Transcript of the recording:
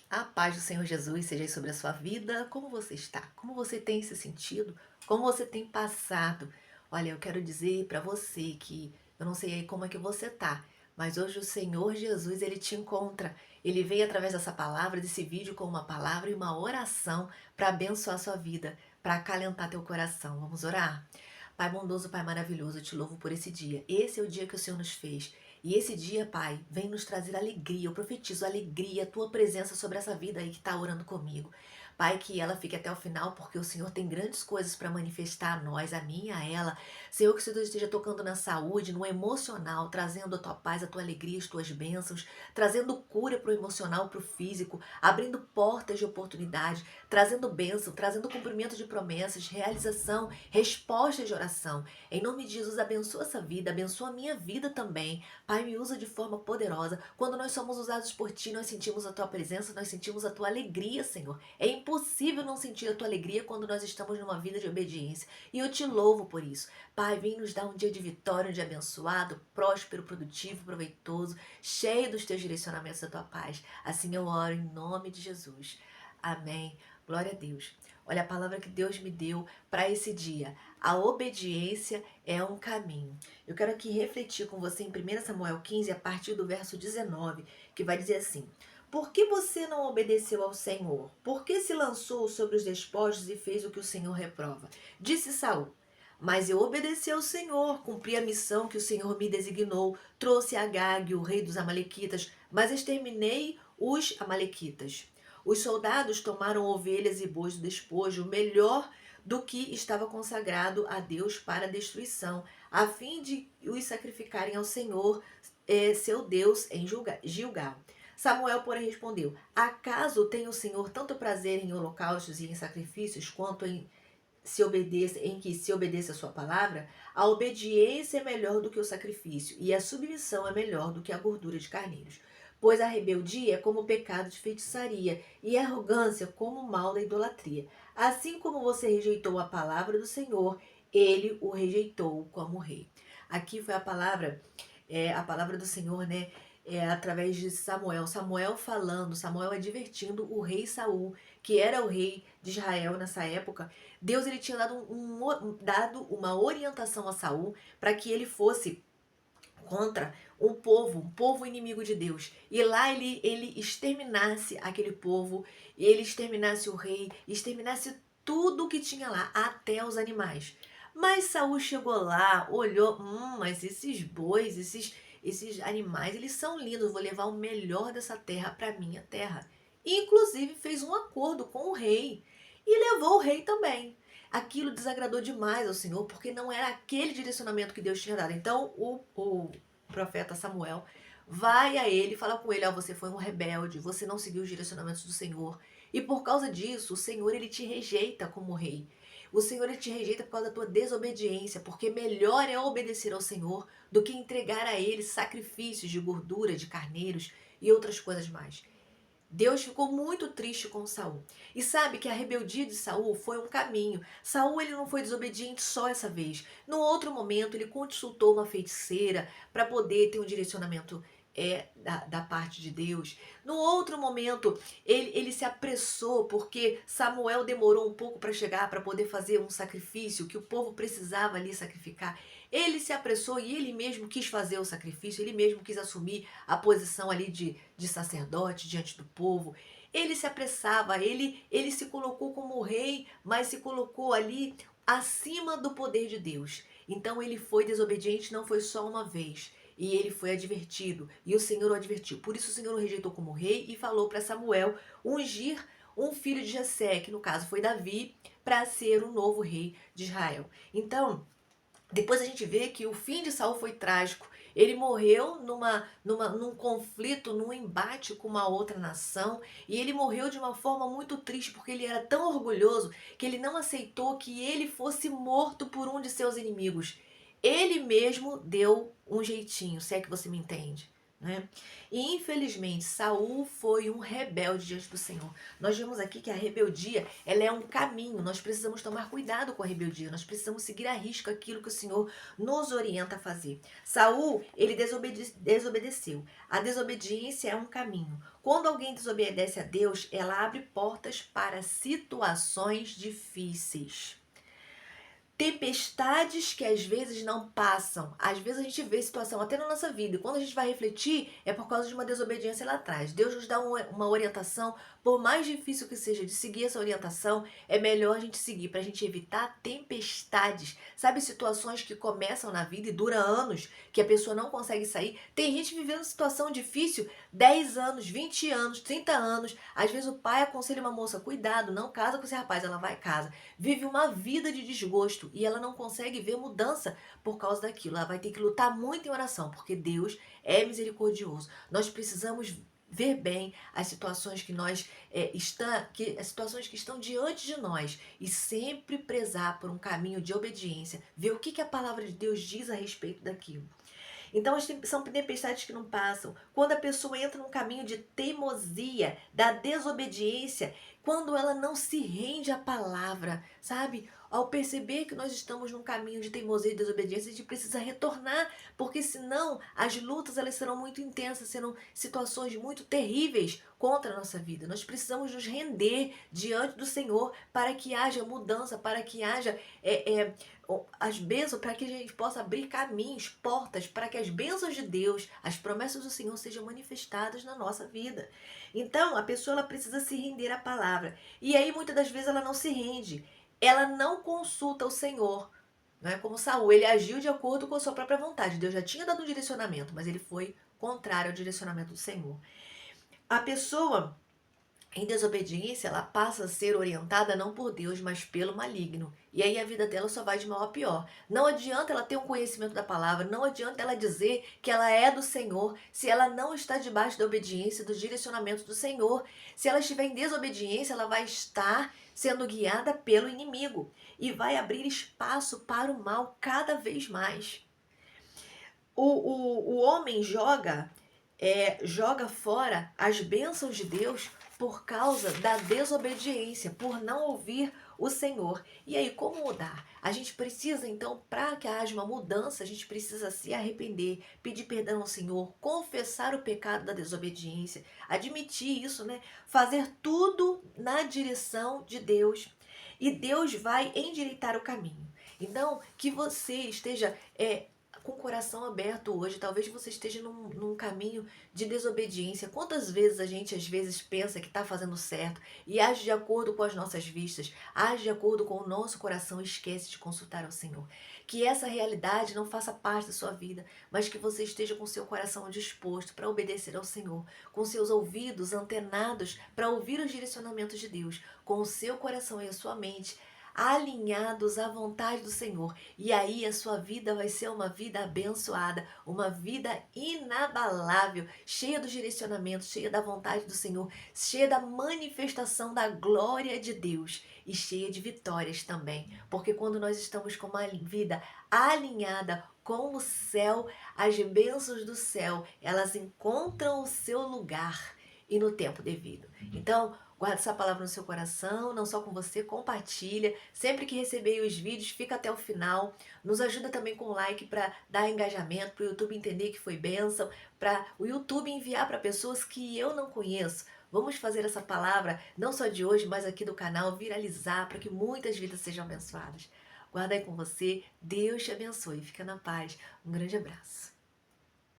A paz do Senhor Jesus seja sobre a sua vida. Como você está? Como você tem se sentido? Como você tem passado? Olha, eu quero dizer para você que eu não sei aí como é que você tá, mas hoje o Senhor Jesus, ele te encontra. Ele veio através dessa palavra, desse vídeo com uma palavra e uma oração para abençoar a sua vida, para acalentar teu coração. Vamos orar? Pai bondoso, Pai maravilhoso, eu te louvo por esse dia. Esse é o dia que o Senhor nos fez. E esse dia, Pai, vem nos trazer alegria. Eu profetizo alegria, a tua presença sobre essa vida aí que está orando comigo. Pai, que ela fique até o final, porque o Senhor tem grandes coisas para manifestar a nós, a mim e a ela. Senhor, que o Senhor esteja tocando na saúde, no emocional, trazendo a tua paz, a tua alegria, as tuas bênçãos, trazendo cura para o emocional, para o físico, abrindo portas de oportunidade, trazendo bênção, trazendo cumprimento de promessas, realização, respostas de oração. Em nome de Jesus, abençoa essa vida, abençoa a minha vida também. Pai, me usa de forma poderosa. Quando nós somos usados por Ti, nós sentimos a Tua presença, nós sentimos a Tua alegria, Senhor. É impossível não sentir a Tua alegria quando nós estamos numa vida de obediência. E eu te louvo por isso. Pai, vem nos dar um dia de vitória, um dia abençoado, próspero, produtivo, proveitoso, cheio dos Teus direcionamentos da Tua paz. Assim eu oro em nome de Jesus. Amém. Glória a Deus. Olha a palavra que Deus me deu para esse dia. A obediência é um caminho. Eu quero aqui refletir com você em 1 Samuel 15, a partir do verso 19, que vai dizer assim: Por que você não obedeceu ao Senhor? Por que se lançou sobre os despojos e fez o que o Senhor reprova? Disse Saul: Mas eu obedeci ao Senhor, cumpri a missão que o Senhor me designou, trouxe Agag, o rei dos Amalequitas, mas exterminei os Amalequitas. Os soldados tomaram ovelhas e bois do despojo, o melhor do que estava consagrado a Deus para a destruição, a fim de os sacrificarem ao Senhor, seu Deus, em Gilgal. Samuel, porém, respondeu: Acaso tem o Senhor tanto prazer em holocaustos e em sacrifícios, quanto em que se obedeça a sua palavra? A obediência é melhor do que o sacrifício, e a submissão é melhor do que a gordura de carneiros. Pois a rebeldia é como o pecado de feitiçaria, e a arrogância como o mal da idolatria. Assim como você rejeitou a palavra do Senhor, ele o rejeitou como rei. Aqui foi a palavra do Senhor, né? Através de Samuel. Samuel falando, Samuel advertindo o rei Saul, que era o rei de Israel nessa época. Deus ele tinha dado uma orientação a Saul para que ele fosse contra um povo inimigo de Deus. E lá ele exterminasse aquele povo, ele exterminasse o rei, exterminasse tudo que tinha lá, até os animais. Mas Saul chegou lá, olhou, mas esses bois, esses animais, eles são lindos, vou levar o melhor dessa terra para minha terra. E, inclusive fez um acordo com o rei e levou o rei também. Aquilo desagradou demais ao Senhor, porque não era aquele direcionamento que Deus tinha dado. Então o profeta Samuel vai a ele, fala com ele: você foi um rebelde, você não seguiu os direcionamentos do Senhor. E por causa disso, o Senhor ele te rejeita como rei. O Senhor ele te rejeita por causa da tua desobediência, porque melhor é obedecer ao Senhor do que entregar a ele sacrifícios de gordura, de carneiros e outras coisas mais. Deus ficou muito triste com Saul. E sabe que a rebeldia de Saul foi um caminho. Saul ele não foi desobediente só essa vez. No outro momento, ele consultou uma feiticeira para poder ter um direcionamento da parte de Deus. No outro momento, ele se apressou porque Samuel demorou um pouco para chegar para poder fazer um sacrifício que o povo precisava ali sacrificar. Ele se apressou e ele mesmo quis fazer o sacrifício, ele mesmo quis assumir a posição ali de sacerdote diante do povo. Ele se apressava, ele se colocou como rei, mas se colocou ali acima do poder de Deus. Então ele foi desobediente, não foi só uma vez. E ele foi advertido, e o Senhor o advertiu. Por isso o Senhor o rejeitou como rei e falou para Samuel ungir um filho de Jessé, que no caso foi Davi, para ser o novo rei de Israel. Então, depois a gente vê que o fim de Saul foi trágico. Ele morreu num conflito, num embate com uma outra nação. E ele morreu de uma forma muito triste, porque ele era tão orgulhoso que ele não aceitou que ele fosse morto por um de seus inimigos. Ele mesmo deu um jeitinho, se é que você me entende. né? E infelizmente Saul foi um rebelde diante do Senhor. Nós vemos aqui que a rebeldia, ela é um caminho. Nós precisamos tomar cuidado com a rebeldia. Nós precisamos seguir à risca aquilo que o Senhor nos orienta a fazer. Saul, ele desobedeceu. A desobediência é um caminho. Quando alguém desobedece a Deus, ela abre portas para situações difíceis. Tempestades que às vezes não passam. Às vezes a gente vê situação até na nossa vida. E quando a gente vai refletir, é por causa de uma desobediência lá atrás. Deus nos dá uma orientação, por mais difícil que seja de seguir essa orientação, é melhor a gente seguir para a gente evitar tempestades. Sabe, situações que começam na vida e duram anos, que a pessoa não consegue sair. Tem gente vivendo situação difícil 10 anos, 20 anos, 30 anos. Às vezes o pai aconselha uma moça, cuidado, não casa com esse rapaz, ela vai casa. Vive uma vida de desgosto e ela não consegue ver mudança por causa daquilo. Ela vai ter que lutar muito em oração, porque Deus é misericordioso. Nós precisamos ver bem as situações que as situações que estão diante de nós e sempre prezar por um caminho de obediência, ver o que a palavra de Deus diz a respeito daquilo. Então, são tempestades que não passam. Quando a pessoa entra num caminho de teimosia, da desobediência, quando ela não se rende à palavra, sabe? Ao perceber que nós estamos num caminho de teimosia e desobediência, a gente precisa retornar, porque senão as lutas elas serão muito intensas, serão situações muito terríveis contra a nossa vida. Nós precisamos nos render diante do Senhor para que haja mudança, para que haja as bênçãos, para que a gente possa abrir caminhos, portas, para que as bênçãos de Deus, as promessas do Senhor sejam manifestadas na nossa vida. Então, a pessoa ela precisa se render à palavra. E aí, muitas das vezes, ela não se rende. Ela não consulta o Senhor. Não é como Saul, ele agiu de acordo com a sua própria vontade. Deus já tinha dado um direcionamento, mas ele foi contrário ao direcionamento do Senhor. A pessoa em desobediência, ela passa a ser orientada não por Deus, mas pelo maligno. E aí a vida dela só vai de mal a pior. Não adianta ela ter um conhecimento da palavra, não adianta ela dizer que ela é do Senhor, se ela não está debaixo da obediência, do direcionamento do Senhor. Se ela estiver em desobediência, ela vai estar sendo guiada pelo inimigo e vai abrir espaço para o mal cada vez mais. O homem joga fora as bênçãos de Deus por causa da desobediência, por não ouvir o Senhor. E aí, como mudar? A gente precisa, então, para que haja uma mudança, a gente precisa se arrepender, pedir perdão ao Senhor, confessar o pecado da desobediência, admitir isso, né? Fazer tudo na direção de Deus. E Deus vai endireitar o caminho. Então, que você esteja com o coração aberto hoje. Talvez você esteja num caminho de desobediência. Quantas vezes a gente às vezes pensa que está fazendo certo e age de acordo com as nossas vistas, age de acordo com o nosso coração e esquece de consultar ao Senhor. Que essa realidade não faça parte da sua vida, mas que você esteja com seu coração disposto para obedecer ao Senhor, com seus ouvidos antenados para ouvir os direcionamentos de Deus, com o seu coração e a sua mente alinhados à vontade do Senhor. E aí a sua vida vai ser uma vida abençoada, uma vida inabalável, cheia dos direcionamentos, cheia da vontade do Senhor, cheia da manifestação da glória de Deus e cheia de vitórias também. Porque quando nós estamos com uma vida alinhada com o céu, as bênçãos do céu, elas encontram o seu lugar e no tempo devido. Então, guarda essa palavra no seu coração, não só com você, compartilha. Sempre que receber os vídeos, fica até o final. Nos ajuda também com o like para dar engajamento, para o YouTube entender que foi bênção, para o YouTube enviar para pessoas que eu não conheço. Vamos fazer essa palavra, não só de hoje, mas aqui do canal, viralizar para que muitas vidas sejam abençoadas. Guarda aí com você, Deus te abençoe, fica na paz. Um grande abraço.